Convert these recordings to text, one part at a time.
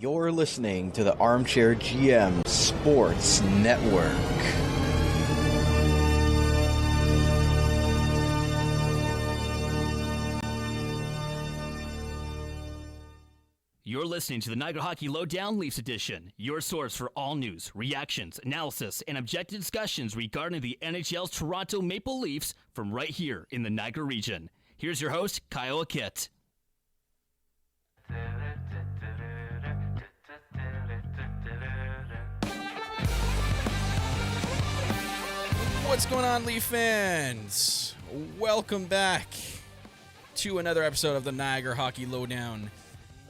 You're listening to the Armchair GMs Sports Network. You're listening to the Niagara Hockey Lowdown Leafs Edition, your source for all news, reactions, analysis, and objective discussions regarding the NHL's Toronto Maple Leafs from right here in the Niagara region. Here's your host, Kyle Clifford. What's going on, Leaf fans? Welcome back to another episode of the Niagara Hockey Lowdown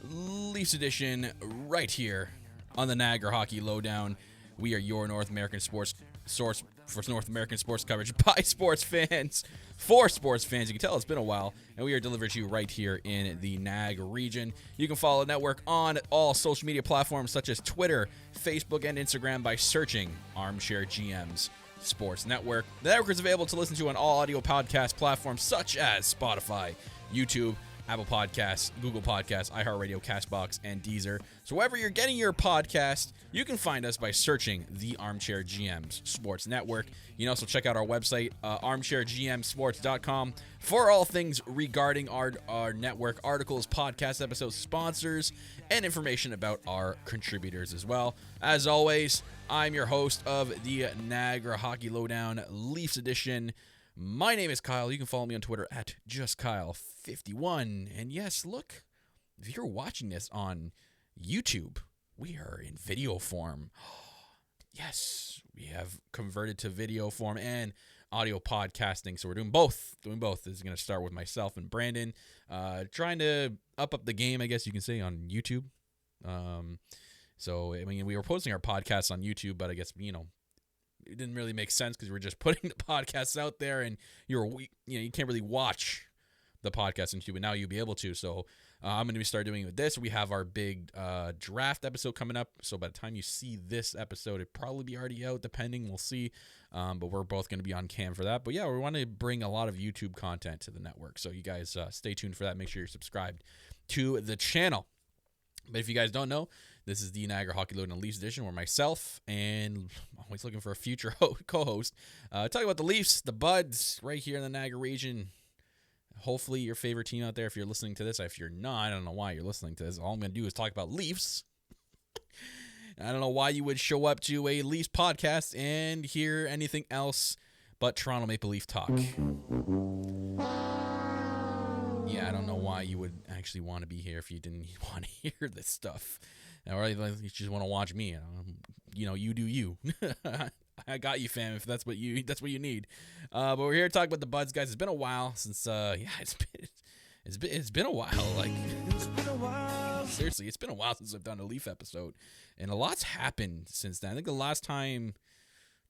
Leafs Edition right here on the Niagara Hockey Lowdown. We are your North American sports source for North American sports coverage by sports fans, for sports fans. You can tell it's been a while, and we are delivered to you right here in the Niagara region. You can follow the network on all social media platforms such as Twitter, Facebook, and Instagram by searching Armchair GMs Sports Network. The network is available to listen to on all audio podcast platforms such as Spotify, YouTube, Apple Podcasts, Google Podcasts, iHeartRadio, Castbox, and Deezer. So wherever you're getting your podcast, you can find us by searching the Armchair GMs Sports Network. You can also check out our website, armchairgmsports.com, for all things regarding our network, articles, podcast episodes, sponsors, and information about our contributors as well. As always, I'm your host of the Niagara Hockey Lowdown Leafs Edition. My name is Kyle. You can follow me on Twitter at justkyle51. And yes, look, if you're watching this on YouTube, we are in video form. Yes, we have converted to video form and audio podcasting. So we're doing both. This is going to start with myself and Brandon, trying to up the game, I guess you can say, on YouTube. So, I mean, we were posting our podcasts on YouTube, but I guess, it didn't really make sense because we were just putting the podcasts out there, and you can't really watch the podcast on YouTube, and now you'll be able to. So I'm going to start doing it with this. We have our big draft episode coming up. So by the time you see this episode, it'll probably be already out, depending. We'll see. But we're both going to be on cam for that. But yeah, we want to bring a lot of YouTube content to the network. So you guys stay tuned for that. Make sure you're subscribed to the channel. But if you guys don't know, this is the Niagara Hockey Lowdown Leafs Edition, where myself and always looking for a future co-host talk about the Leafs, the Buds, right here in the Niagara region. Hopefully your favorite team out there, if you're listening to this. If you're not, I don't know why you're listening to this. All I'm going to do is talk about Leafs. I don't know why you would show up to a Leafs podcast and hear anything else but Toronto Maple Leaf talk. Yeah, I don't know why you would actually want to be here if you didn't want to hear this stuff. Or you just want to watch me. You do you. I got you, fam. If that's what you need. But we're here to talk about the Buds, guys. It's been a while since. It's been a while. Like, it's been a while. Seriously, it's been a while since I've done a Leaf episode, and a lot's happened since then. I think the last time.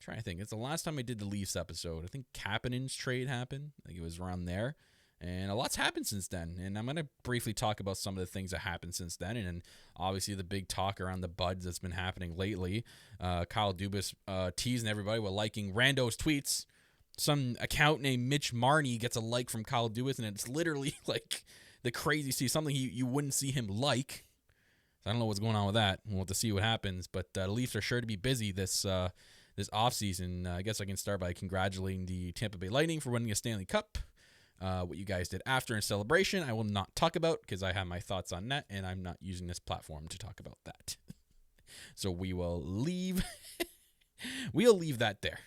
It's the last time I did the Leafs episode. I think Kapanen's trade happened. I think it was around there. And a lot's happened since then, and I'm going to briefly talk about some of the things that happened since then, and obviously the big talk around the Buds that's been happening lately. Kyle Dubas teasing everybody with liking randos tweets. Some account named Mitch Marnie gets a like from Kyle Dubas, and it's literally like the crazy something you wouldn't see him like. I don't know what's going on with that. We'll have to see what happens, but the Leafs are sure to be busy this offseason. I guess I can start by congratulating the Tampa Bay Lightning for winning a Stanley Cup. What you guys did after in celebration, I will not talk about because I have my thoughts on that, and I'm not using this platform to talk about that. So we will leave. We'll leave that there.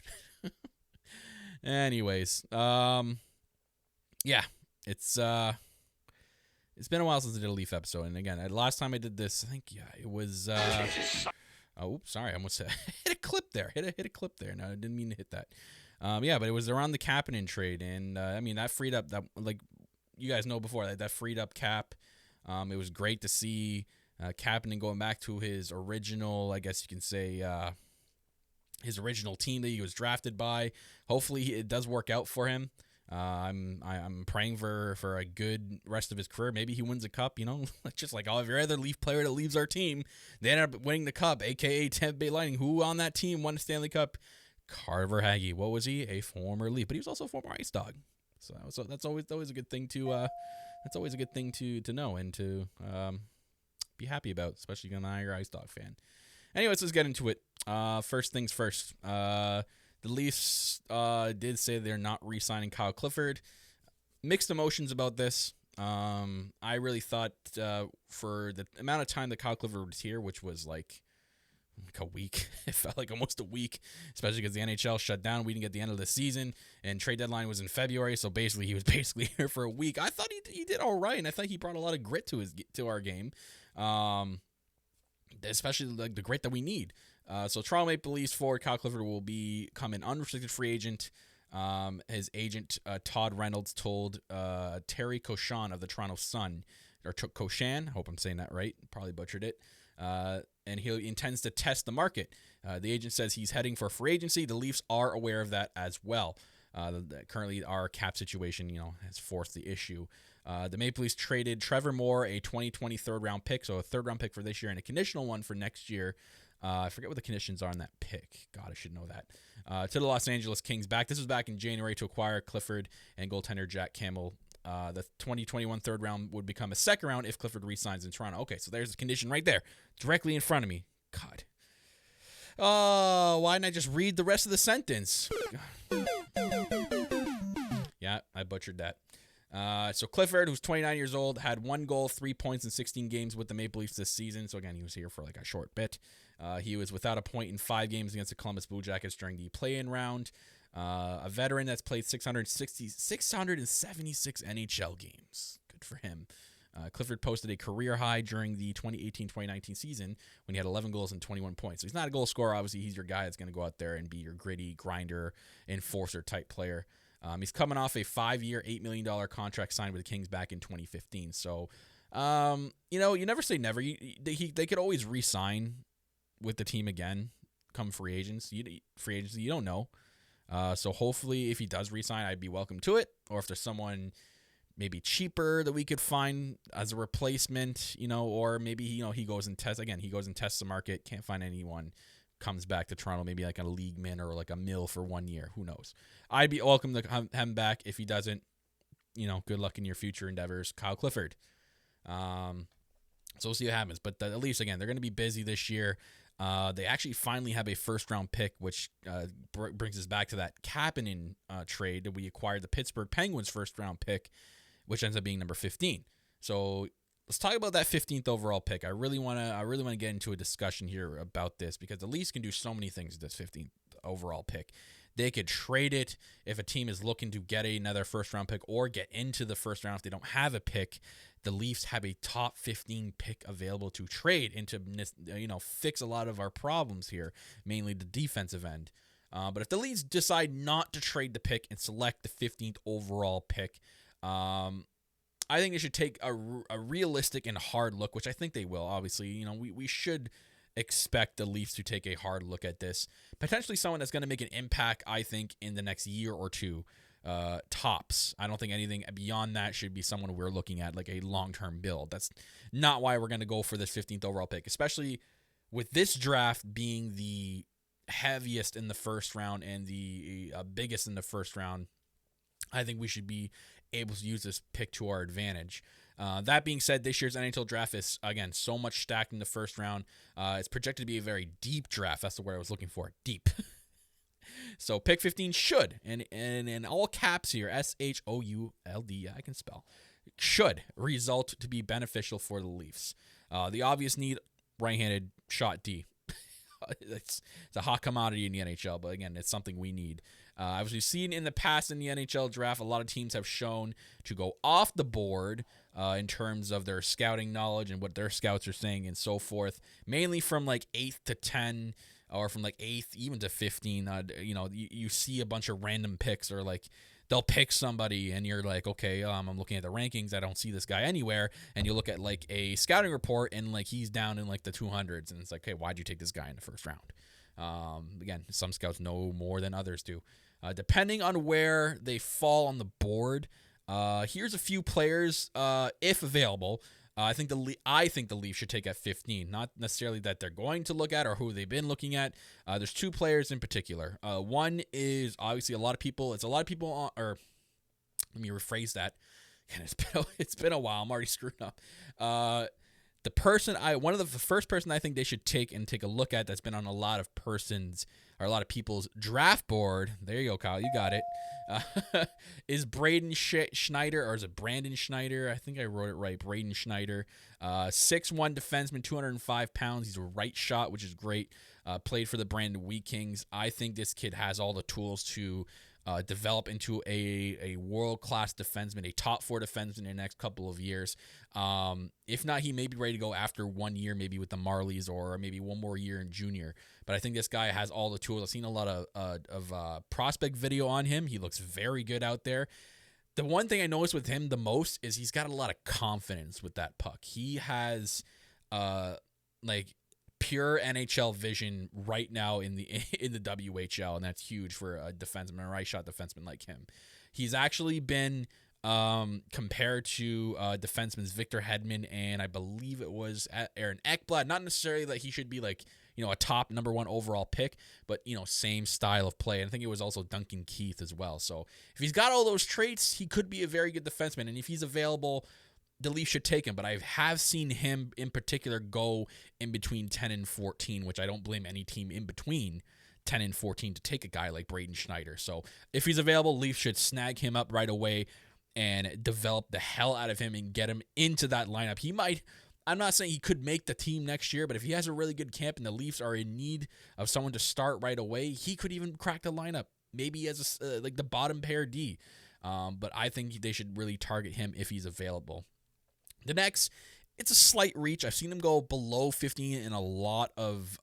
Anyways, yeah, it's been a while since I did a Leaf episode, and again, last time I did this, I think it was. Oh, sorry, I almost hit a clip there. Hit a clip there. No, I didn't mean to hit that. Yeah, but it was around the Kapanen trade, and that freed up that, like you guys know before, that freed up Cap. It was great to see Kapanen going back to his original, I guess you can say, his original team that he was drafted by. Hopefully it does work out for him. I'm praying for a good rest of his career. Maybe he wins a cup, just like all of your other Leaf player that leaves our team. They end up winning the cup, a.k.a. Tampa Bay Lightning. Who on that team won the Stanley Cup? Carver Hagee. What was he? A former Leaf, but he was also a former Ice Dog. So that's always a good thing to know and to be happy about, especially if you're a Niagara Ice Dog fan. Anyways, let's get into it. First things first. The Leafs did say they're not re-signing Kyle Clifford. Mixed emotions about this. I really thought for the amount of time that Kyle Clifford was here, which was like a week, it felt like almost a week, especially because the NHL shut down. We didn't get the end of the season, and trade deadline was in February, so basically he was here for a week. I thought he did all right, and I think he brought a lot of grit to our game, especially like the grit that we need. So Toronto Maple Leafs forward Kyle Clifford will become an unrestricted free agent. His agent, Todd Reynolds, told Terry Cochan of the Toronto Sun, or Cochan, I hope I'm saying that right, probably butchered it, and he intends to test the market. The agent says he's heading for free agency. The Leafs are aware of that as well. Currently, our cap situation, has forced the issue. The Maple Leafs traded Trevor Moore, a 2020 third-round pick, so a third-round pick for this year and a conditional one for next year. I forget what the conditions are on that pick. God, I should know that. To the Los Angeles Kings this was back in January to acquire Clifford and goaltender Jack Campbell. The 2021 third round would become a second round if Clifford re-signs in Toronto. Okay, so there's the condition right there, directly in front of me. God. Oh, why didn't I just read the rest of the sentence? Yeah, I butchered that. So Clifford, who's 29 years old, had 1 goal, 3 points in 16 games with the Maple Leafs this season. So again, he was here for like a short bit. He was without a point in 5 games against the Columbus Blue Jackets during the play-in round. A veteran that's played 676 NHL games. Good for him. Clifford posted a career high during the 2018-2019 season when he had 11 goals and 21 points. So he's not a goal scorer. Obviously, he's your guy that's going to go out there and be your gritty, grinder, enforcer type player. He's coming off a 5-year, $8 million contract signed with the Kings back in 2015. So, you never say never. They could always re-sign with the team again come free agency. You don't know. So hopefully if he does re-sign, I'd be welcome to it. Or if there's someone maybe cheaper that we could find as a replacement, or maybe, he goes and tests the market, can't find anyone, comes back to Toronto, maybe like a league min or like a mill for 1 year. Who knows? I'd be welcome to have him back. If he doesn't, good luck in your future endeavors. Kyle Clifford. So we'll see what happens. But the Leafs, again, they're going to be busy this year. They actually finally have a first-round pick, which brings us back to that Kapanen trade that we acquired the Pittsburgh Penguins first-round pick, which ends up being number 15. So let's talk about that 15th overall pick. I really want to get into a discussion here about this because the Leafs can do so many things with this 15th overall pick. They could trade it if a team is looking to get another first-round pick or get into the first round if they don't have a pick. The Leafs have a top 15 pick available to trade and to fix a lot of our problems here, mainly the defensive end. But if the Leafs decide not to trade the pick and select the 15th overall pick, I think they should take a realistic and hard look, which I think they will. Obviously, we should expect the Leafs to take a hard look at this. Potentially someone that's going to make an impact, I think, in the next year or two. Tops. I don't think anything beyond that should be someone we're looking at like a long-term build. That's not why we're going to go for this 15th overall pick, especially with this draft being the heaviest in the first round and the biggest in the first round. I think we should be able to use this pick to our advantage. That being said, this year's NHL draft is, again, so much stacked in the first round. It's projected to be a very deep draft. That's the word I was looking for. Deep. So pick 15 should, and in all caps here, SHOULD, I can spell, should result to be beneficial for the Leafs. The obvious need, right-handed shot D. It's a hot commodity in the NHL, but again, it's something we need. As we've seen in the past in the NHL draft, a lot of teams have shown to go off the board in terms of their scouting knowledge and what their scouts are saying and so forth, mainly from like 8th to 10 or from like 8th even to 15. You see a bunch of random picks or like they'll pick somebody and you're like, okay, I'm looking at the rankings. I don't see this guy anywhere. And you look at like a scouting report and like he's down in like the 200s. And it's like, hey, why'd you take this guy in the first round? Again, some scouts know more than others do. Depending on where they fall on the board, here's a few players, if available. I think the Leafs should take at 15. Not necessarily that they're going to look at or who they've been looking at. There's two players in particular. One is obviously a lot of people. It's a lot of people on, or let me rephrase that. And it's been a while. I'm already screwed up. one of the first person I think they should take a look at that's been on a lot of people's draft board. There you go, Kyle. You got it. Is Braden Schneider, or is it Brandon Schneider? I think I wrote it right. Braden Schneider. 6'1" defenseman, 205 pounds. He's a right shot, which is great. Played for the Brandon Wheat Kings. I think this kid has all the tools to develop into a world-class defenseman, a top 4 defenseman in the next couple of years. If not, he may be ready to go after 1 year, maybe with the Marlies, or maybe one more year in junior. But I think this guy has all the tools. I've seen a lot of prospect video on him. He looks very good out there. The one thing I noticed with him the most is he's got a lot of confidence with that puck. He has pure NHL vision right now in the WHL, and that's huge for a defenseman, a right shot defenseman like him. He's actually been compared to defensemen Victor Hedman, and I believe it was Aaron Ekblad. Not necessarily that he should be a top number 1 overall pick, but same style of play. And I think it was also Duncan Keith as well. So if he's got all those traits, he could be a very good defenseman. And if he's available, the Leafs should take him. But I have seen him in particular go in between 10 and 14, which I don't blame any team in between 10 and 14 to take a guy like Braden Schneider. So if he's available, Leafs should snag him up right away and develop the hell out of him and get him into that lineup. I'm not saying he could make the team next year, but if he has a really good camp and the Leafs are in need of someone to start right away, he could even crack the lineup, maybe as the bottom pair D. But I think they should really target him if he's available. The next, it's a slight reach. I've seen him go below 15 in a lot of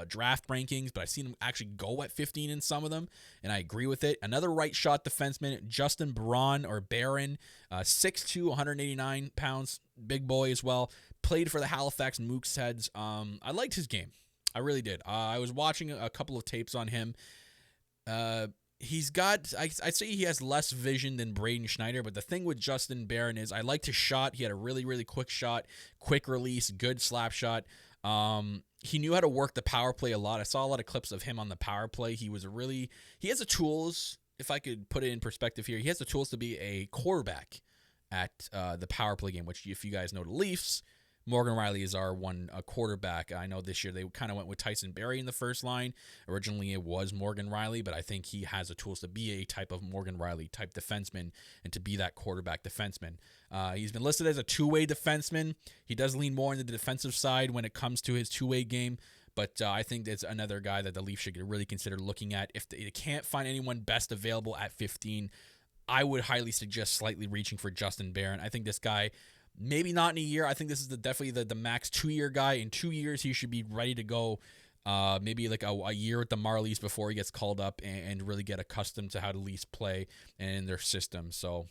draft rankings, but I've seen him actually go at 15 in some of them, and I agree with it. Another right shot defenseman, Justin Barron, 6'2", 189 pounds, big boy as well. Played for the Halifax Mooseheads. I liked his game. I really did. I was watching a couple of tapes on him. He's got, I'd say he has less vision than Braden Schneider, but the thing with Justin Barron is I liked his shot. He had a really, really quick shot, quick release, good slap shot. He knew how to work the power play a lot. I saw a lot of clips of him on the power play. He has the tools, if I could put it in perspective here, he has the tools to be a quarterback at the power play game, which if you guys know the Leafs, Morgan Riley is our one quarterback. I know this year they kind of went with Tyson Barrie in the first line. Originally it was Morgan Riley, but I think he has the tools to be a type of Morgan Riley type defenseman and to be that quarterback defenseman. He's been listed as a two-way defenseman. He does lean more on the defensive side when it comes to his two-way game, but I think that's another guy that the Leafs should really consider looking at. If they can't find anyone best available at 15, I would highly suggest slightly reaching for Justin Barron. I think this guy, maybe not in a year. I think this is definitely the max 2-year guy. In 2 years, he should be ready to go. Maybe like a year with the Marlies before he gets called up and really get accustomed to how the Leafs play and their system. So,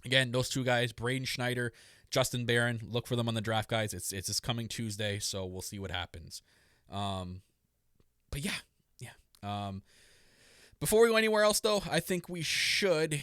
again, those two guys, Braden Schneider, Justin Barron, look for them on the draft, guys. It's this coming Tuesday, so we'll see what happens. But yeah. Before we go anywhere else, though, I think we should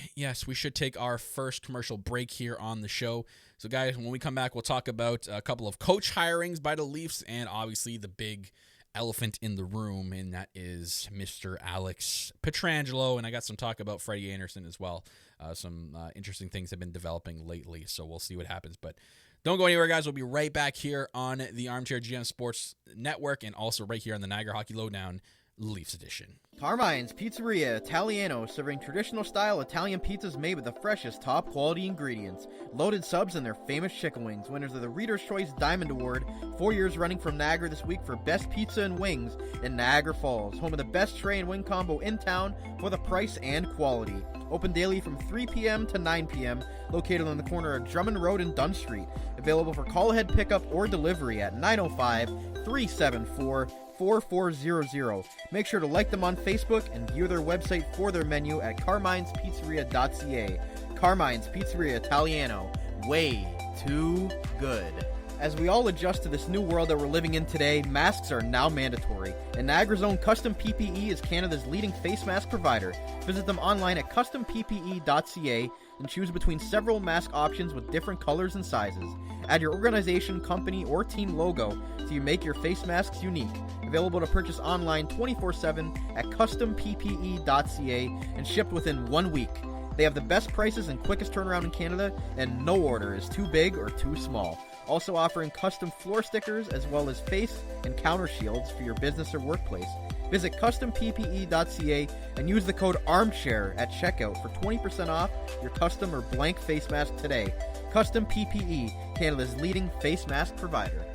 take our first commercial break here on the show. So, guys, when we come back, we'll talk about a couple of coach hirings by the Leafs and obviously the big elephant in the room, and that is Mr. Alex Pietrangelo. And I got some talk about Freddie Anderson as well. Some interesting things have been developing lately, so we'll see what happens. But don't go anywhere, guys. We'll be right back here on the Armchair GMs Sports Network and also right here on the Niagara Hockey Lowdown Leafs edition. Carmine's Pizzeria Italiano, serving traditional-style Italian pizzas made with the freshest, top-quality ingredients. Loaded subs and their famous chicken wings. Winners of the Reader's Choice Diamond Award 4 years running from Niagara this week for Best Pizza and Wings in Niagara Falls. Home of the best tray and wing combo in town for the price and quality. Open daily from 3 p.m. to 9 p.m. Located on the corner of Drummond Road and Dunn Street. Available for call-ahead pickup or delivery at 905-374-4400. Make sure to like them on Facebook and view their website for their menu at carmine'spizzeria.ca. Carmine's Pizzeria Italiano. Way too good. As we all adjust to this new world that we're living in today, masks are now mandatory, and Niagara's own Custom PPE is Canada's leading face mask provider. Visit them online at customppe.ca and choose between several mask options with different colors and sizes. Add your organization, company, or team logo so you make your face masks unique. Available to purchase online 24/7 at customppe.ca and shipped within 1 week. They have the best prices and quickest turnaround in Canada, and no order is too big or too small. also offering custom floor stickers as well as face and counter shields for your business or workplace. Visit customppe.ca and use the code ARMCHAIR at checkout for 20% off your custom or blank face mask today. Custom PPE, Canada's leading face mask provider.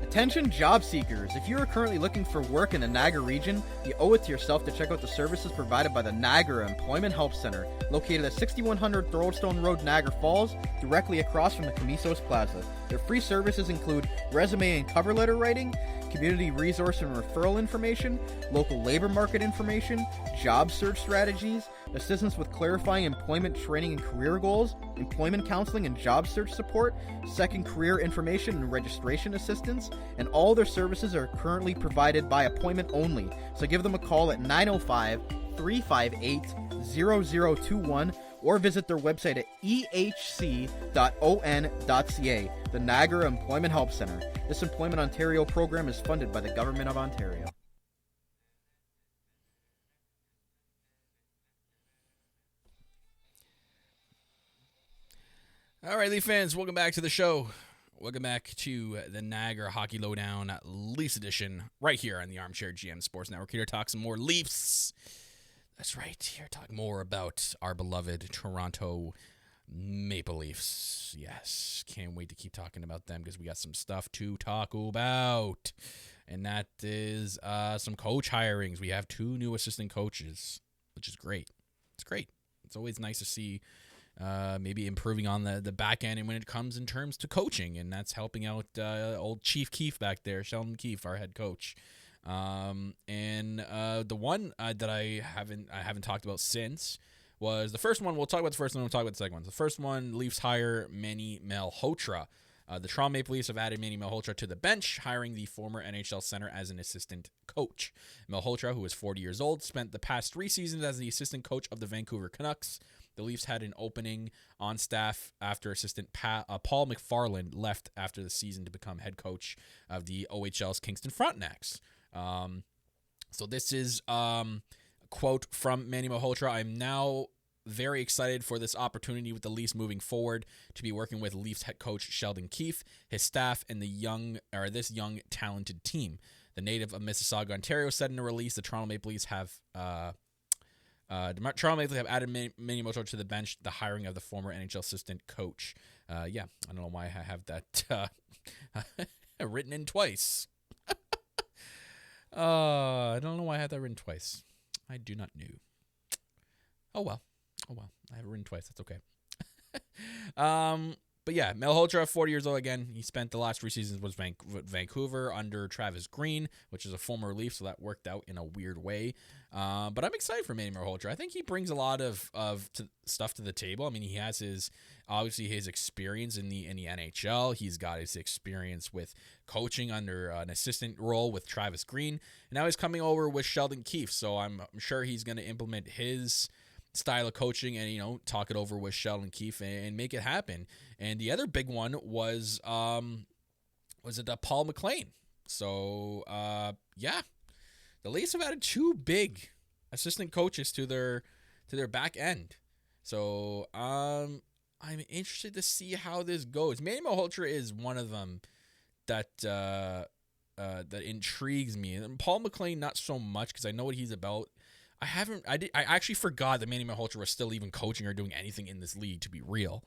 Attention job seekers, if you are currently looking for work in the Niagara region, you owe it to yourself to check out the services provided by the Niagara Employment Help Center, located at 6100 Thoroldstone Road, Niagara Falls, directly across from the Camisos Plaza. Their free services include resume and cover letter writing, community resource and referral information, local labor market information, job search strategies, assistance with clarifying employment training and career goals, employment counseling and job search support, second career information and registration assistance, and all their services are currently provided by appointment only. So give them a call at 905-358-0021 or visit their website at ehc.on.ca, the Niagara Employment Help Center. This Employment Ontario program is funded by the Government of Ontario. All right, Leaf fans, welcome back to the show. Welcome back to the Niagara Hockey Lowdown Leafs edition right here on the Armchair GMs Sports Network. Here to talk some more Leafs. That's right, here to talk more about our beloved Toronto Maple Leafs. Yes, can't wait to keep talking about them because we got some stuff to talk about. And that is some coach hirings. We have 2 new assistant coaches, which is great. It's great. It's always nice to see maybe improving on the back end and when it comes in terms to coaching, and that's helping out old Chief Keefe back there, Sheldon Keefe, our head coach. And the one that I haven't talked about since was the first one. We'll talk about the first one. We'll talk about the second one. The first one, Leafs hire Manny Malhotra. The Toronto Maple Leafs have added Manny Malhotra to the bench, hiring the former NHL center as an assistant coach. Malhotra, who is 40 years old, spent the past 3 seasons as the assistant coach of the Vancouver Canucks. The Leafs had an opening on staff after assistant Paul McFarland left after the season to become head coach of the OHL's Kingston Frontenacs. So this is a quote from Manny Malhotra. I'm now very excited for this opportunity with the Leafs moving forward to be working with Leafs head coach Sheldon Keefe, his staff, and this young talented team. The native of Mississauga, Ontario, said in a release the Toronto Maple Leafs have added Manny Malhotra to the bench, the hiring of the former NHL assistant coach. I don't know why I have that written in twice. I don't know why I had that written twice. I do not know. Oh well. I have it written twice. That's okay. But yeah, Malhotra, 40 years old again. He spent the last 3 seasons with Vancouver under Travis Green, which is a former Leaf, so that worked out in a weird way. But I'm excited for Manny Malhotra. I think he brings a lot of stuff to the table. I mean, he has his experience in the NHL. He's got his experience with coaching under an assistant role with Travis Green, and now he's coming over with Sheldon Keefe. So I'm sure he's going to implement his style of coaching and talk it over with Sheldon Keefe and make it happen. And the other big one was Paul McClean. So the Leafs have added 2 big assistant coaches to their back end. So I'm interested to see how this goes. Manny Malhotra is one of them that intrigues me, and Paul McClean not so much because I know what he's about. I actually forgot that Manny Malhotra was still even coaching or doing anything in this league, to be real.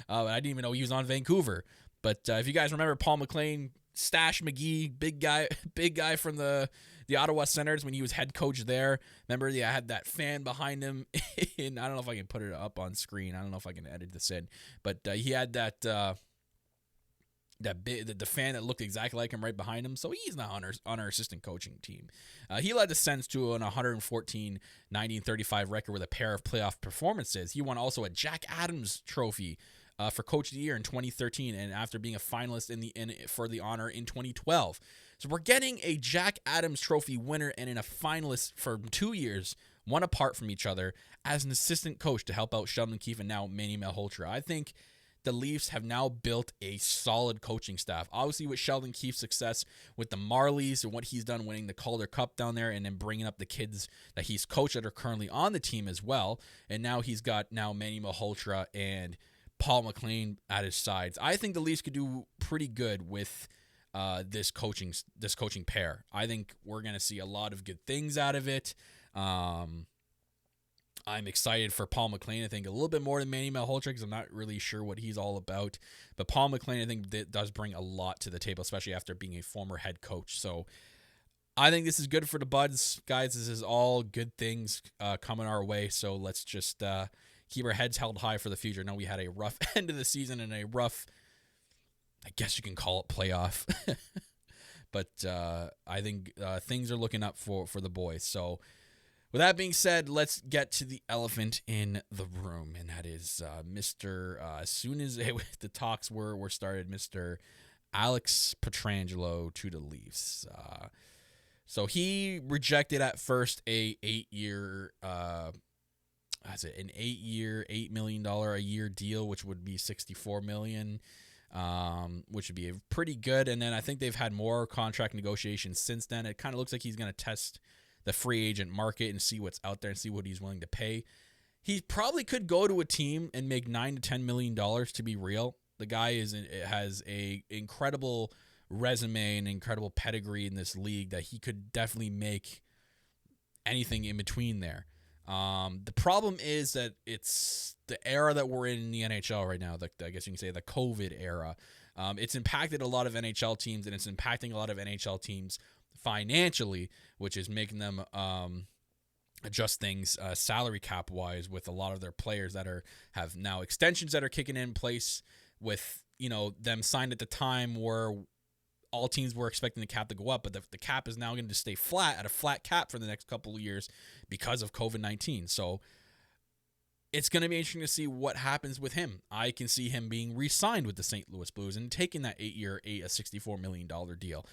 I didn't even know he was on Vancouver. But if you guys remember Paul McClean, Stash McGee, big guy from the Ottawa Senators when he was head coach there. Remember, I had that fan behind him. And I don't know if I can put it up on screen. I don't know if I can edit this in. But he had the fan that looked exactly like him right behind him, so he's not on our assistant coaching team. He led the Sens to an 114-90-35 record with a pair of playoff performances. He won also a Jack Adams Trophy for Coach of the Year in 2013, and after being a finalist for the honor in 2012. So we're getting a Jack Adams Trophy winner and a finalist for 2 years, one apart from each other, as an assistant coach to help out Sheldon Keefe and now Manny Malhotra. I think the Leafs have now built a solid coaching staff. Obviously, with Sheldon Keefe's success with the Marlies and what he's done winning the Calder Cup down there and then bringing up the kids that he's coached that are currently on the team as well. And now he's got Manny Malhotra and Paul McClean at his sides. I think the Leafs could do pretty good with this coaching pair. I think we're going to see a lot of good things out of it. I'm excited for Paul McClean. I think a little bit more than Manny Malhotra because I'm not really sure what he's all about. But Paul McClean, I think, does bring a lot to the table, especially after being a former head coach. So I think this is good for the Buds. Guys, this is all good things coming our way. So let's just keep our heads held high for the future. Now we had a rough end of the season and a rough, I guess you can call it playoff. But I think things are looking up for the boys. So with that being said, let's get to the elephant in the room, and that is Mr. As soon as the talks were started, Mr. Alex Pietrangelo to the Leafs. So he rejected at first an 8-year, $8 million a year deal, which would be $64 million, which would be pretty good. And then I think they've had more contract negotiations since then. It kind of looks like he's going to test the free agent market and see what's out there and see what he's willing to pay. He probably could go to a team and make $9 to $10 million, to be real. The guy has a incredible resume and incredible pedigree in this league that he could definitely make anything in between there. The problem is that it's the era that we're in the NHL right now. I guess you can say the COVID era. It's impacted a lot of NHL teams, and it's impacting a lot of NHL teams financially, which is making them adjust things salary cap wise with a lot of their players that have now extensions that are kicking in place with them signed at the time where all teams were expecting the cap to go up, but the cap is now going to stay flat at a flat cap for the next couple of years because of COVID-19. So it's going to be interesting to see what happens with him. I can see him being re-signed with the St. Louis Blues and taking that 8-year, a $64 million deal.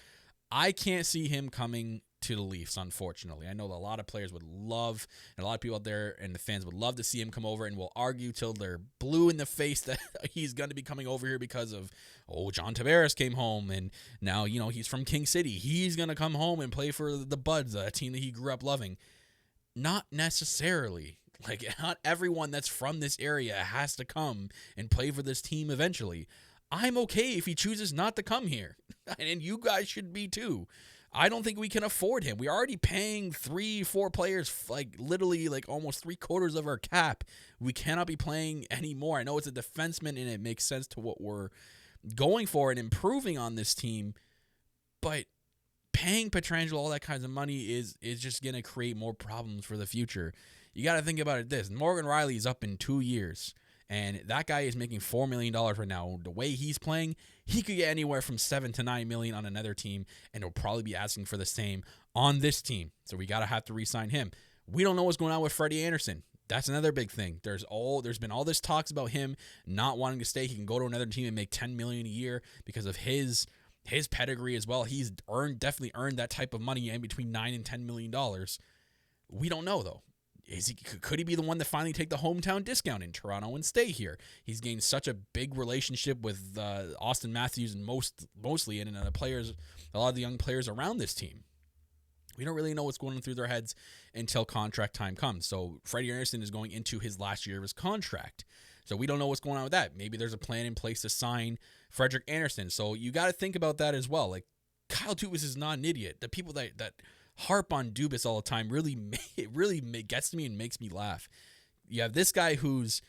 I can't see him coming to the Leafs, unfortunately. I know that a lot of players would love, and a lot of people out there and the fans would love to see him come over, and will argue till they're blue in the face that he's going to be coming over here because of, John Tavares came home, and now, he's from King City. He's going to come home and play for the Buds, a team that he grew up loving. Not necessarily. Not everyone that's from this area has to come and play for this team eventually. I'm okay if he chooses not to come here. And you guys should be too. I don't think we can afford him. We're already paying 3-4 players, literally almost 3/4 of our cap. We cannot be playing anymore. I know it's a defenseman and it makes sense to what we're going for and improving on this team. But paying Pietrangelo all that kinds of money is just going to create more problems for the future. You got to think about it this. Morgan Rielly is up in 2 years. And that guy is making $4 million right now. The way he's playing, he could get anywhere from $7 to $9 million on another team, and he'll probably be asking for the same on this team. So we have to re-sign him. We don't know what's going on with Freddie Anderson. That's another big thing. There's been all this talks about him not wanting to stay. He can go to another team and make $10 million a year because of his pedigree as well. He's definitely earned that type of money in between $9 and $10 million. We don't know though. Could he be the one to finally take the hometown discount in Toronto and stay here? He's gained such a big relationship with Austin Matthews and mostly and a lot of the young players around this team. We don't really know what's going on through their heads until contract time comes. So Freddie Anderson is going into his last year of his contract. So we don't know what's going on with that. Maybe there's a plan in place to sign Frederik Andersen. So you got to think about that as well. Kyle Dubas is not an idiot. The people that harp on Dubas all the time really gets to me and makes me laugh. You have this guy who's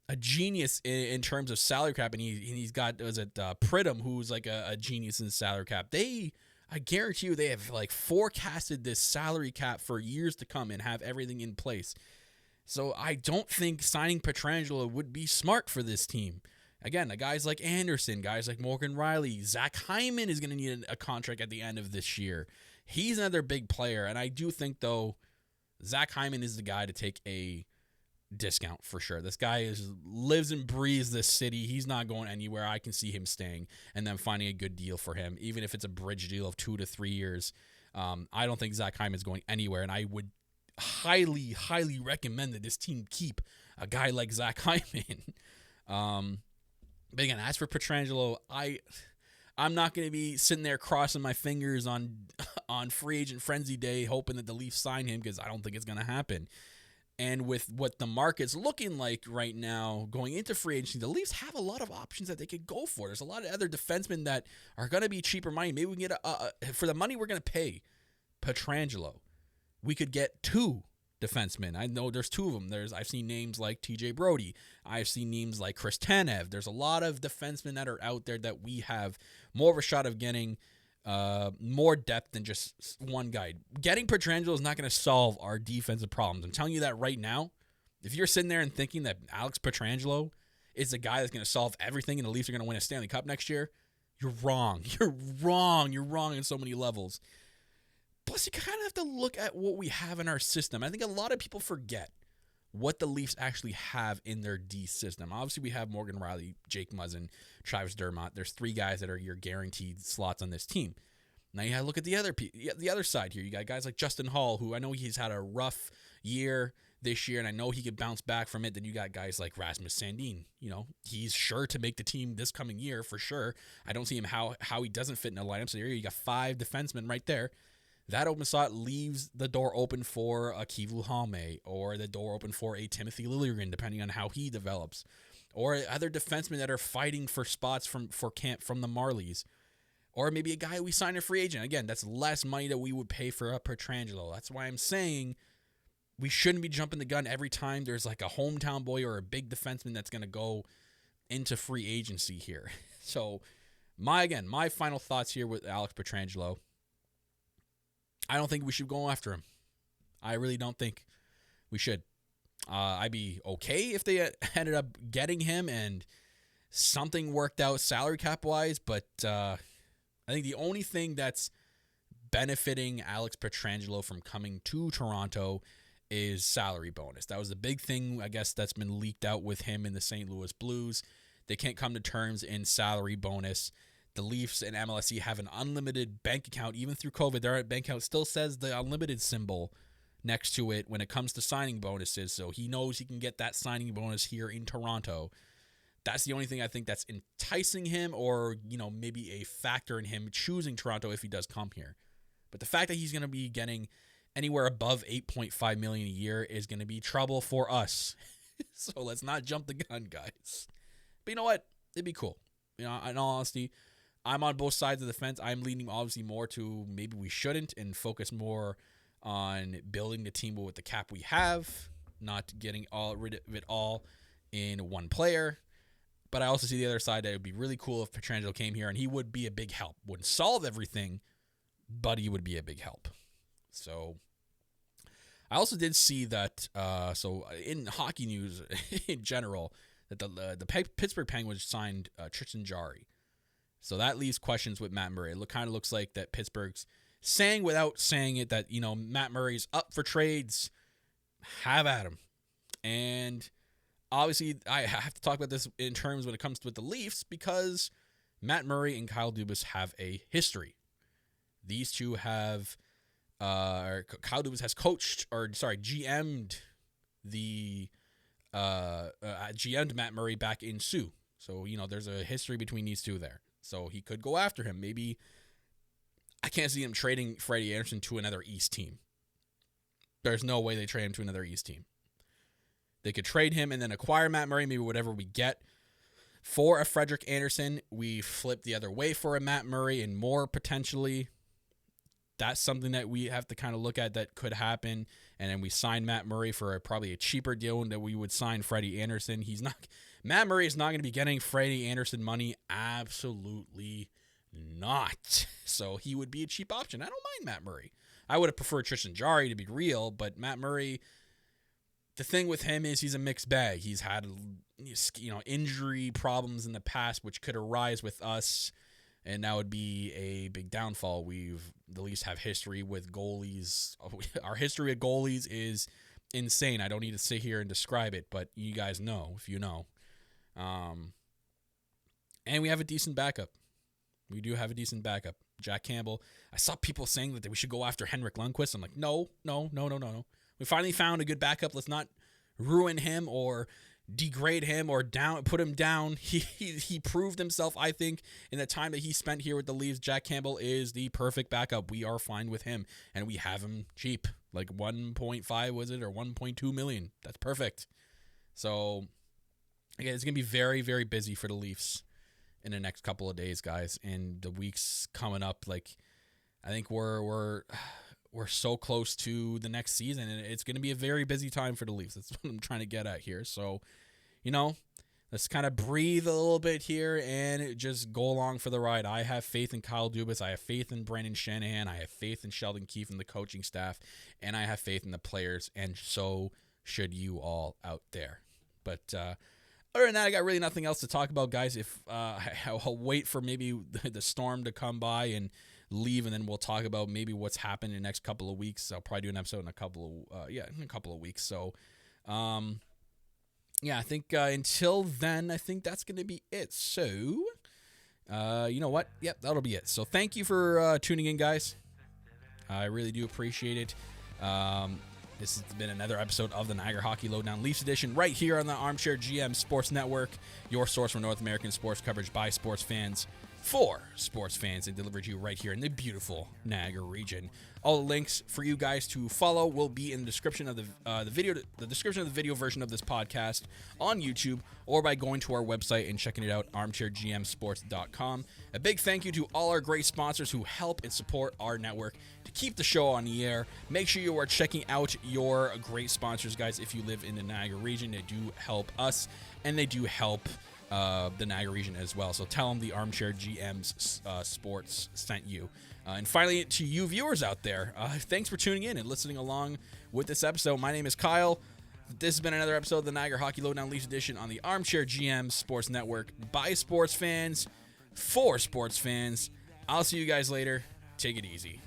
a genius in terms of salary cap, and he's got Pridham, who's a genius in salary cap. I guarantee you they have forecasted this salary cap for years to come and have everything in place. So I don't think signing Pietrangelo would be smart for this team. Again, guys like Anderson, guys like Morgan Rielly, Zach Hyman is going to need a contract at the end of this year. He's another big player, and I do think, though, Zach Hyman is the guy to take a discount for sure. This guy lives and breathes this city. He's not going anywhere. I can see him staying and then finding a good deal for him, even if it's a bridge deal of 2 to 3 years. I don't think Zach Hyman is going anywhere, and I would highly, highly recommend that this team keep a guy like Zach Hyman. But again, as for Pietrangelo, I'm not going to be sitting there crossing my fingers on free agent frenzy day hoping that the Leafs sign him because I don't think it's going to happen. And with what the market's looking like right now going into free agency, the Leafs have a lot of options that they could go for. There's a lot of other defensemen that are going to be cheaper money. Maybe we can get for the money we're going to pay Pietrangelo, we could get 2 defensemen. I know there's 2 of them. I've seen names like TJ Brody. I've seen names like Chris Tanev. There's a lot of defensemen that are out there that we have more of a shot of getting more depth than just one guy. Getting Pietrangelo is not going to solve our defensive problems. I'm telling you that right now. If you're sitting there and thinking that Alex Pietrangelo is the guy that's going to solve everything and the Leafs are going to win a Stanley Cup next year, you're wrong. You're wrong. You're wrong on so many levels. Plus, you kind of have to look at what we have in our system. I think a lot of people forget what the Leafs actually have in their D system. Obviously, we have Morgan Rielly, Jake Muzzin, Travis Dermott. There's 3 guys that are your guaranteed slots on this team. Now you gotta look at the other side here. You got guys like Justin Hall, who I know he's had a rough year this year, and I know he could bounce back from it. Then you got guys like Rasmus Sandin. You know, he's sure to make the team this coming year for sure. I don't see him how he doesn't fit in a lineup. So here you got 5 defensemen right there. That open slot leaves the door open for a Kivu Halme, or the door open for a Timothy Liljegren, depending on how he develops, or other defensemen that are fighting for spots from the Marlies, or maybe a guy we sign a free agent. Again, that's less money that we would pay for a Pietrangelo. That's why I'm saying we shouldn't be jumping the gun every time there's like a hometown boy or a big defenseman that's going to go into free agency here. So my final thoughts here with Alex Pietrangelo. I don't think we should go after him. I really don't think we should. I'd be okay if they ended up getting him and something worked out salary cap wise, but I think the only thing that's benefiting Alex Pietrangelo from coming to Toronto is salary bonus. That was the big thing, I guess, that's been leaked out with him in the St. Louis Blues. They can't come to terms in salary bonus. The Leafs and MLSE have an unlimited bank account. Even through COVID, their bank account still says the unlimited symbol next to it when it comes to signing bonuses. So he knows he can get that signing bonus here in Toronto. That's the only thing I think that's enticing him, or, you know, maybe a factor in him choosing Toronto if he does come here. But the fact that he's going to be getting anywhere above $8.5 million a year is going to be trouble for us. So let's not jump the gun, guys. But you know what? It'd be cool. You know, in all honesty, I'm on both sides of the fence. I'm leaning obviously more to maybe we shouldn't and focus more on building the team with the cap we have, not getting rid of it all in one player. But I also see the other side that it would be really cool if Pietrangelo came here and he would be a big help. Wouldn't solve everything, but he would be a big help. So I also did see that, so in hockey news in general, that the Pittsburgh Penguins signed Tristan Jarry. So that leaves questions with Matt Murray. It kind of looks like that Pittsburgh's saying without saying it that, you know, Matt Murray's up for trades. Have at him. And obviously I have to talk about this in terms when it comes to the Leafs, because Matt Murray and Kyle Dubas have a history. These two have, Kyle Dubas has GM'd GM'd Matt Murray back in Sioux. So, you know, there's a history between these two there. So he could go after him. Maybe I can't see him trading Freddie Anderson to another East team. There's no way they trade him to another East team. They could trade him and then acquire Matt Murray, maybe whatever we get for a Frederik Andersen. We flip the other way for a Matt Murray and more potentially. That's something that we have to kind of look at that could happen. And then we sign Matt Murray for probably a cheaper deal that we would sign Freddie Andersen. Matt Murray is not going to be getting Freddie Andersen money. Absolutely not. So he would be a cheap option. I don't mind Matt Murray. I would have preferred Tristan Jarry, to be real, but Matt Murray, the thing with him is he's a mixed bag. He's had, you know, injury problems in the past, which could arise with us, and that would be a big downfall. The Leafs have history with goalies. Our history with goalies is insane. I don't need to sit here and describe it, but you guys know if you know. And we have a decent backup. We do have a decent backup. Jack Campbell. I saw people saying that we should go after Henrik Lundqvist. I'm like, no. We finally found a good backup. Let's not ruin him or degrade him or put him down. He proved himself, I think, in the time that he spent here with the Leafs. Jack Campbell is the perfect backup. We are fine with him, and we have him cheap. Like 1.5 was it, or 1.2 million? That's perfect. So again, it's gonna be very, very busy for the Leafs in the next couple of days, guys, and the weeks coming up. Like, I think we're so close to the next season, and it's gonna be a very busy time for the Leafs. That's what I'm trying to get at here. So, let's kind of breathe a little bit here and just go along for the ride. I have faith in Kyle Dubas. I have faith in Brendan Shanahan. I have faith in Sheldon Keefe and the coaching staff. And I have faith in the players. And so should you all out there. But other than that, I got really nothing else to talk about, guys. I'll wait for maybe the storm to come by and leave, and then we'll talk about maybe what's happened in the next couple of weeks. I'll probably do an episode in a couple of weeks. So, yeah, I think until then, I think that's going to be it. So, you know what? Yep, that'll be it. So thank you for tuning in, guys. I really do appreciate it. This has been another episode of the Niagara Hockey Lowdown Leafs edition right here on the Armchair GM Sports Network, your source for North American sports coverage by sports fans for sports fans, and delivered to you right here in the beautiful Niagara region. All the links for you guys to follow will be in the description of the video version of this podcast on YouTube, or by going to our website and checking it out, armchairgmsports.com. A big thank you to all our great sponsors who help and support our network to keep the show on the air. Make sure you are checking out your great sponsors, guys. If you live in the Niagara region, they do help us, and they do help the Niagara region as well. So tell them the Armchair GMs Sports sent you. And finally, to you viewers out there, thanks for tuning in and listening along with this episode. My name is Kyle. This has been another episode of the Niagara Hockey Lowdown Leafs edition on the Armchair GMs Sports Network by sports fans for sports fans. I'll see you guys later. Take it easy.